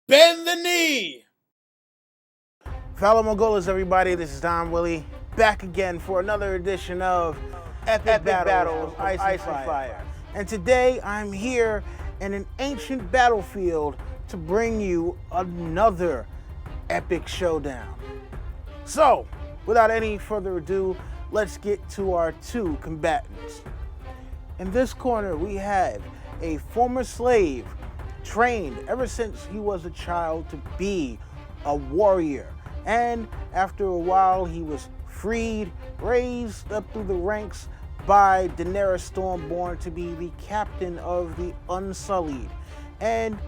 Bend the knee! Fellow Mongolas, everybody, this is Don Willie, back again for another edition of Epic Battles Ice and Fire. And today I'm here in an ancient battlefield to bring you another epic showdown. So, without any further ado, let's get to our two combatants. In this corner, we have a former slave trained ever since he was a child to be a warrior. And after a while, he was freed, raised up through the ranks by Daenerys Stormborn to be the captain of the Unsullied. And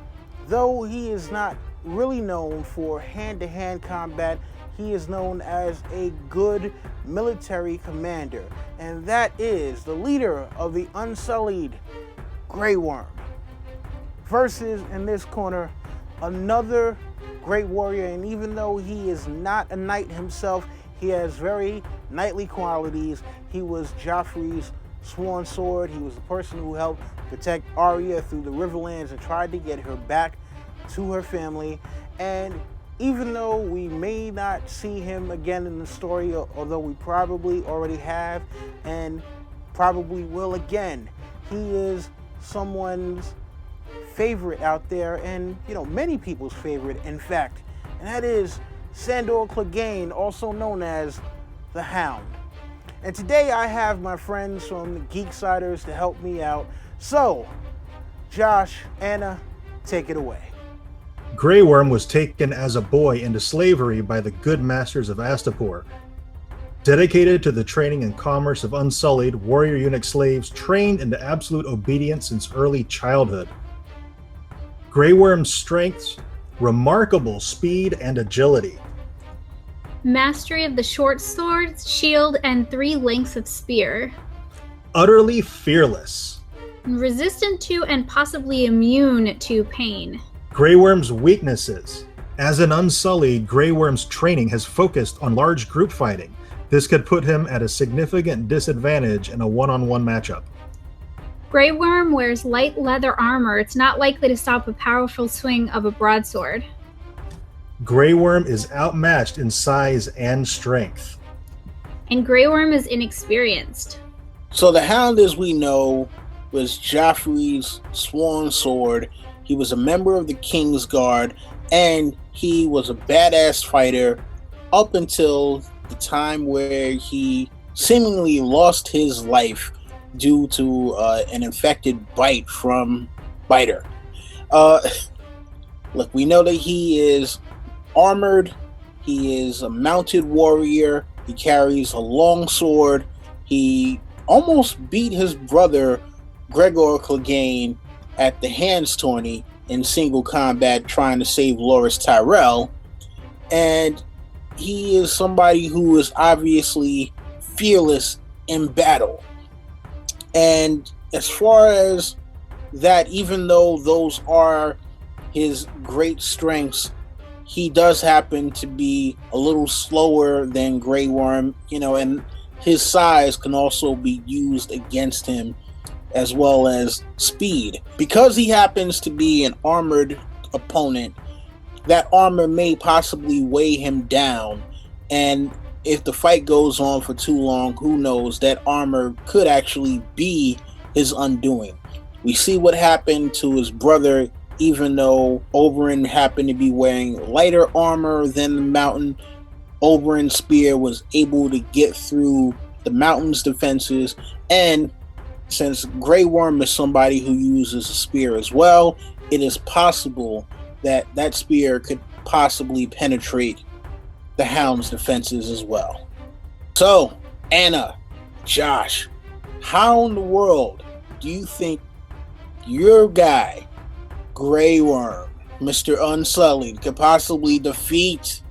though he is not really known for hand-to-hand combat, he is known as a good military commander. And that is the leader of the Unsullied, Greyworm. Versus, in this corner, another great warrior, and even though he is not a knight himself, he has very knightly qualities. He was Joffrey's sworn sword. He was the person who helped protect Arya through the Riverlands and tried to get her back to her family. And even though we may not see him again in the story, although we probably already have and probably will again, he is someone's favorite out there, and many people's favorite, in fact, and that is Sandor Clegane, also known as the Hound. And today I have my friends from the Geeksiders to help me out. So, Josh, Anna, take it away. Greyworm was taken as a boy into slavery by the good masters of Astapor. Dedicated to the training and commerce of Unsullied, warrior eunuch slaves trained into absolute obedience since early childhood. Greyworm's strengths: remarkable speed and agility. Mastery of the short sword, shield, and 3 lengths of spear. Utterly fearless. Resistant to and possibly immune to pain. Greyworm's weaknesses: as an Unsullied, Greyworm's training has focused on large group fighting. This could put him at a significant disadvantage in a one-on-one matchup. Greyworm wears light leather armor. It's not likely to stop a powerful swing of a broadsword. Greyworm is outmatched in size and strength. And Greyworm is inexperienced. So the Hound, as we know, was Joffrey's sworn sword. He was a member of the King's Guard, and he was a badass fighter up until the time where he seemingly lost his life due to an infected bite from Biter. Look, we know that he is armored. He is a mounted warrior. He carries a long sword. He almost beat his brother, Gregor Clegane, at the Hands tourney in single combat trying to save Loras Tyrell. And he is somebody who is obviously fearless in battle. And as far as that, even though those are his great strengths, he does happen to be a little slower than Greyworm, and his size can also be used against him, as well as speed. Because he happens to be an armored opponent, that armor may possibly weigh him down, and if the fight goes on for too long, who knows, that armor could actually be his undoing. We see what happened to his brother. Even though Oberyn happened to be wearing lighter armor than the Mountain, Oberyn's spear was able to get through the Mountain's defenses. And since Greyworm is somebody who uses a spear as well, it is possible that that spear could possibly penetrate the Hound's defenses as well. So, Anna, Josh, how in the world do you think your guy, Greyworm, Mr. Unsullied, could possibly defeat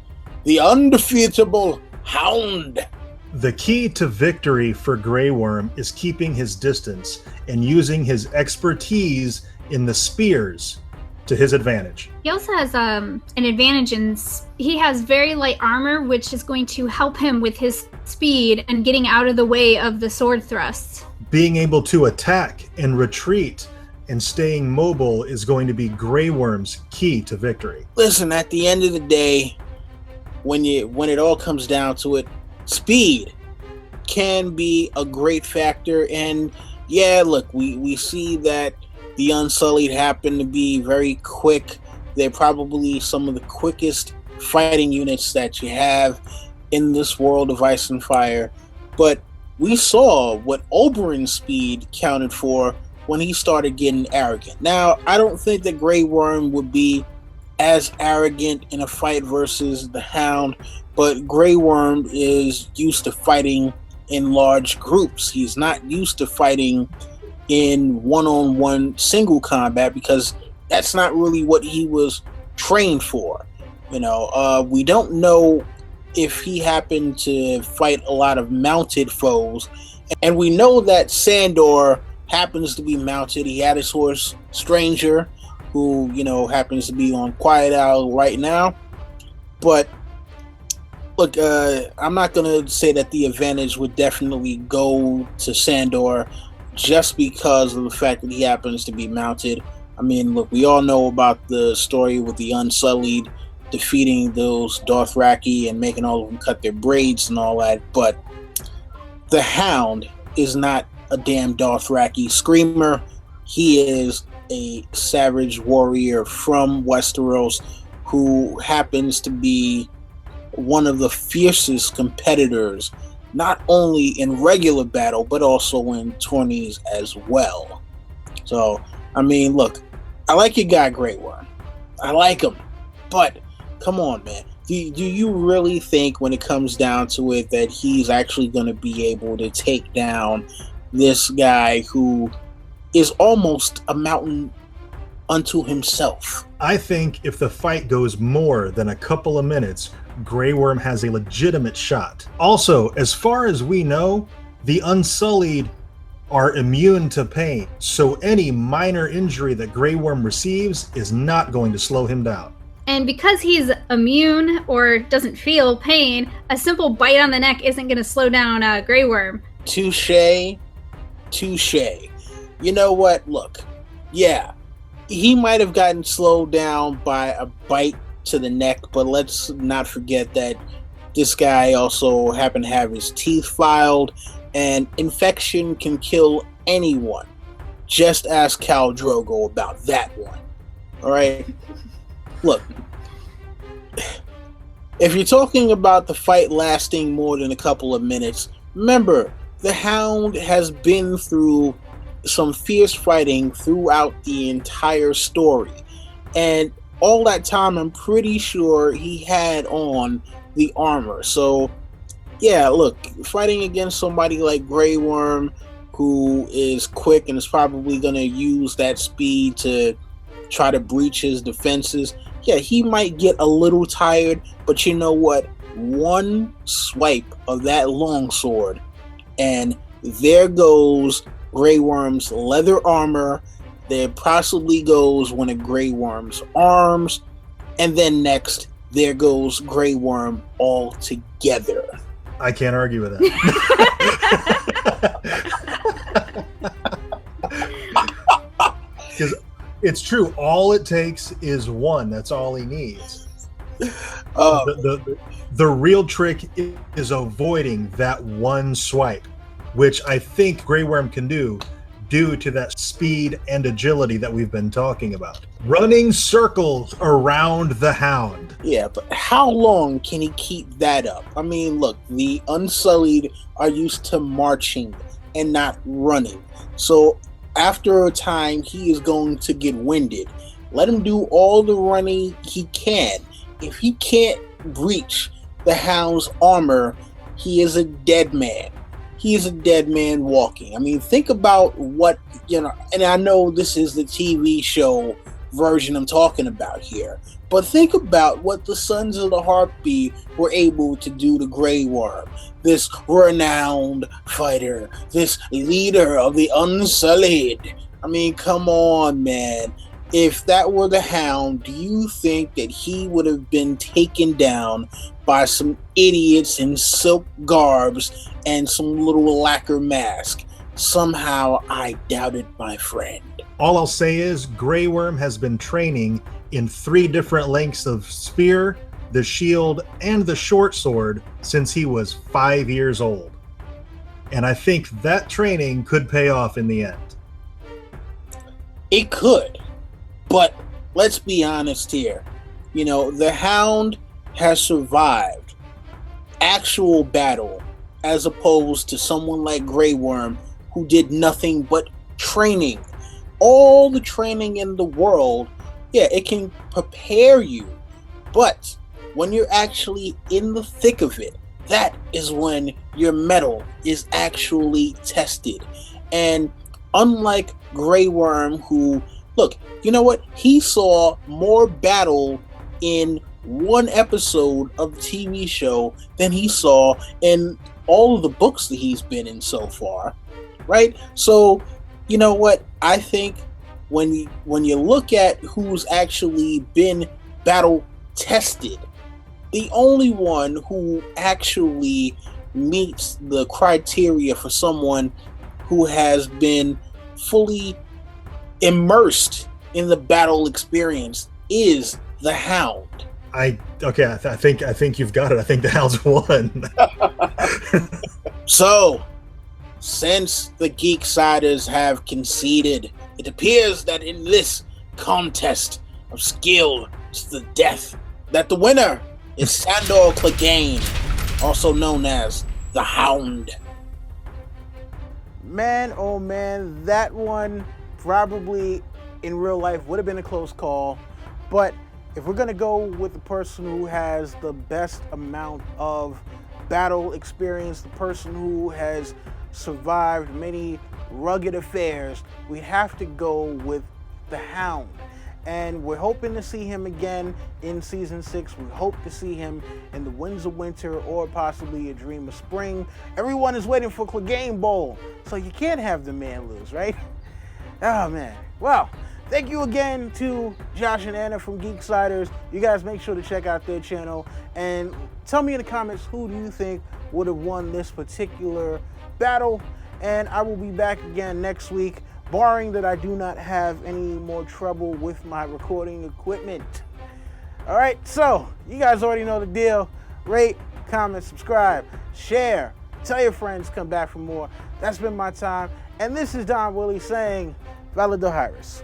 the undefeatable Hound? The key to victory for Greyworm is keeping his distance and using his expertise in the spears to his advantage. He also has an advantage in he has very light armor, which is going to help him with his speed and getting out of the way of the sword thrusts. Being able to attack and retreat and staying mobile is going to be Greyworm's key to victory. Listen, at the end of the day, when it all comes down to it, speed can be a great factor. And yeah, look, we see that the Unsullied happen to be very quick. They're probably some of the quickest fighting units that you have in this world of Ice and Fire. But we saw what Oberyn's speed counted for when he started getting arrogant. Now, I don't think that Greyworm would be as arrogant in a fight versus the Hound, but Greyworm is used to fighting in large groups. He's not used to fighting in one-on-one single combat because that's not really what he was trained for. We don't know if he happened to fight a lot of mounted foes, and we know that Sandor happens to be mounted. He had his horse Stranger, who happens to be on Quiet Owl right now. But look, I'm not gonna say that the advantage would definitely go to Sandor just because of the fact that he happens to be mounted. I mean, look, we all know about the story with the Unsullied defeating those Dothraki and making all of them cut their braids and all that, but the Hound is not a damn Dothraki screamer. He is a savage warrior from Westeros who happens to be one of the fiercest competitors, not only in regular battle, but also in tourneys as well. So, I mean, look, I like your guy Greyworm. I like him. But, come on, man. Do you really think when it comes down to it that he's actually going to be able to take down this guy who is almost a mountain unto himself? I think if the fight goes more than a couple of minutes, Greyworm has a legitimate shot. Also, as far as we know, the Unsullied are immune to pain, so any minor injury that Greyworm receives is not going to slow him down. And because he's immune or doesn't feel pain, a simple bite on the neck isn't going to slow down Greyworm. Touche. You know what? Look, yeah, he might have gotten slowed down by a bite to the neck, but let's not forget that this guy also happened to have his teeth filed, and infection can kill anyone. Just ask Khal Drogo about that one. All right? Look, if you're talking about the fight lasting more than a couple of minutes, remember, the Hound has been through some fierce fighting throughout the entire story. And all that time, I'm pretty sure he had on the armor. So, yeah, look, fighting against somebody like Greyworm, who is quick and is probably going to use that speed to try to breach his defenses, yeah, he might get a little tired, but you know what? One swipe of that longsword, and there goes Greyworm's leather armor. There possibly goes one of Greyworm's arms, and then next, there goes Greyworm all together. I can't argue with that. Because it's true. All it takes is one. That's all he needs. The real trick is avoiding that one swipe, which I think Greyworm can do due to that speed and agility that we've been talking about. Running circles around the Hound. Yeah, but how long can he keep that up? I mean, look, the Unsullied are used to marching and not running. So after a time, he is going to get winded. Let him do all the running he can. If he can't breach the Hound's armor, he is a dead man. He is a dead man walking. I mean, think about what, and I know this is the TV show version I'm talking about here, but think about what the Sons of the Harpy were able to do to Greyworm, this renowned fighter, this leader of the Unsullied. I mean, come on, man. If that were the Hound, do you think that he would have been taken down by some idiots in silk garbs and some little lacquer mask? somehow I doubted my friend. All I'll say is Greyworm has been training in 3 different lengths of spear, the shield, and the short sword since he was 5 years old. And I think that training could pay off in the end. It could, but let's be honest here. You know, the Hound has survived actual battle as opposed to someone like Greyworm who did nothing but training. All the training in the world, yeah, it can prepare you, but when you're actually in the thick of it, that is when your mettle is actually tested. And unlike Greyworm, who, look, you know what? He saw more battle in one episode of the TV show than he saw in all of the books that he's been in so far, right? So, you know what? I think when you look at who's actually been battle tested, the only one who actually meets the criteria for someone who has been fully immersed in the battle experience is the Hound. I think you've got it. I think the Hound's won. So, since the Geeksiders have conceded, it appears that in this contest of skill to the death, that the winner is Sandor Clegane, also known as the Hound. Man, oh man, that one probably in real life would have been a close call. But if we're going to go with the person who has the best amount of battle experience, the person who has survived many rugged affairs, we have to go with the Hound. And we're hoping to see him again in season 6. We hope to see him in the Winds of Winter or possibly a Dream of Spring. Everyone is waiting for Clegane Bowl, so you can't have the man lose, right? Oh man. Well, thank you again to Josh and Anna from Geeksiders. You guys make sure to check out their channel and tell me in the comments who do you think would have won this particular battle. And I will be back again next week, barring that I do not have any more trouble with my recording equipment. All right, so you guys already know the deal. Rate, comment, subscribe, share, tell your friends, come back for more. That's been my time. And this is Don Willie saying, Valadohiris.